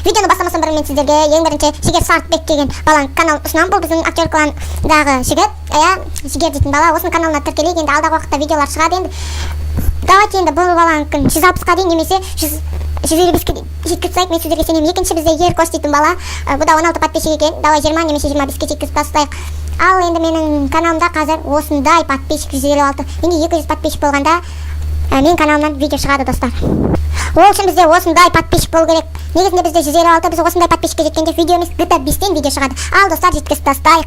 Видеоны бастамастан бұрын мен сіздерге ең бірінші Жігер Сартбек деген баланың каналын ұсынамын. Бұл біздің актер кландағы жігіт. Жігер дейтін бала. Осының каналына тіркелейік. Енді алдағы уақытта видеолар шығады. Енді давайте енді бұл баланың 160-қа дейін немесе 150-ге жеткізсек, мен сіздерге сенемін. Екінші бізде Еркош дейтін бала. Бұл да 16 подписчик екен. Давай 20 немесе 25-ге жеткізіп тастайық. Ал енді менің каналымда қазір осындай подписчик 156. Енді 200 подписчик болғанда мен каналымнан видео шығады, достар. Ол үшін бізде осындай подписчик болу керек. Негізінде бізде 156, біз осындай подписчикке жеткенде видеомыз GTA 5-тен видео шығады. Ал достар, жеткізіп тастайық.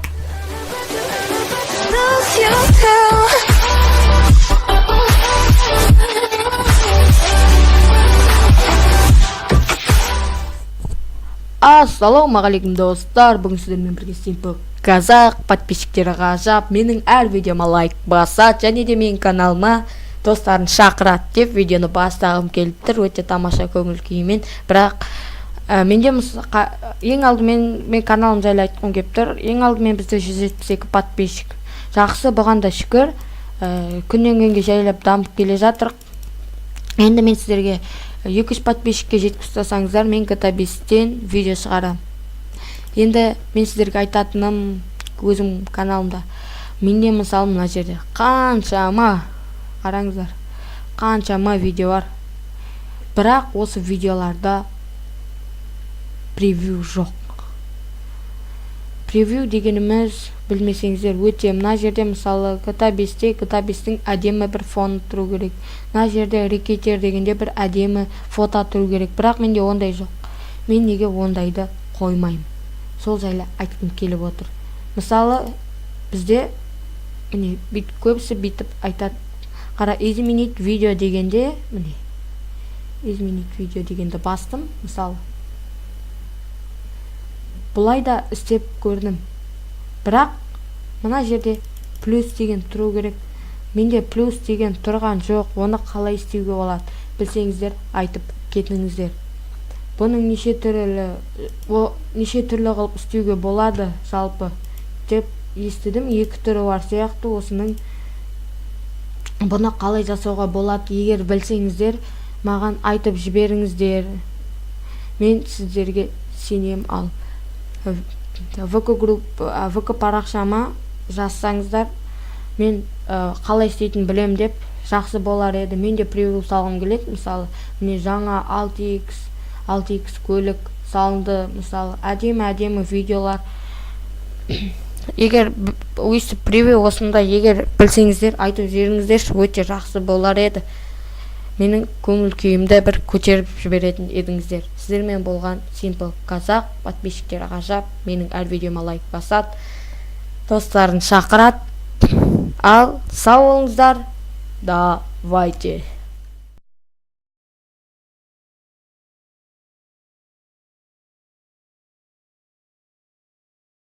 Ассалаумағалейкум достар, бүгін сіздермен бірге Simple Қазақ подписчиктері ғажап, менің әр видеома лайк басат, және де менің каналыма достарын шақырат деп видеоны бастағым келіп тұр. Өте тамаша көңіл күймен, бірақ менде ең алдымен мен каналым жайлы айтқым келіп тұр. Ең алдымен бізде 172 подписчик. Жақсы, бұған да шүкір. Күннен күнге жайлап дамып келе жатыр. Енді мен сіздерге 200 подписчикке жеткізіп тастасаңыздар, мен GTA 5-тен видео шығарам. Енді мен сіздерге айтатыным өзім каналымда. Менде мысалы мына жерде қаншама, қараңыздар, қаншама видео бар. Бірақ осы видеоларда превью жоқ. Превью дегеніміз, білмесеңіздер, өте мына жерде мысалы GTA 5-тің әдемі бір фон тұру керек. Мына жерде рекетер дегенде бір әдемі фото тұру керек. Бірақ менде ондай жоқ. Мен неге ондайды қоймаймын? Сол жайлы айтқым келіп отыр. Мысалы бізде көбісі бүйтіп айтады. Қара, изменить видео дегенде, изменить видео дегенде бастым, мысалы. Бұлай да істеп көрдім. Бірақ мына жерде плюс деген тұру керек. Менде плюс деген тұрған жоқ. Оны қалай істеуге болады? Білсеңіздер, айтып кетіңіздер. Бұның неше түрлі қылып істеуге болады жалпы деп естідім. 2 түрі бар сияқты. Осының бұны қалай жасауға болады? Егер білсеңіздер, маған айтып жіберіңіздер. Мен сіздерге сенем. Ал ВК парақшама жазсаңыздар, мен қалай істейтін білем деп жақсы болар еді. Мен де превью салғым келеді. Мысалы, міне жаңа 6x көлік салынды. Мысалы, әдемі видеолар. Егер өйстіп превью осында, егер білсеңіздер, айтып жіберіңіздер, өте жақсы болар еді. Менің көңіл күйімді бір көтеріп жіберетін едіңіздер. Сіздермен болған Simple Қазақ подписчиктері ғажап, менің әр видеома лайк басат, достарын шақырат. Ал сау болыңыздар. Давайте.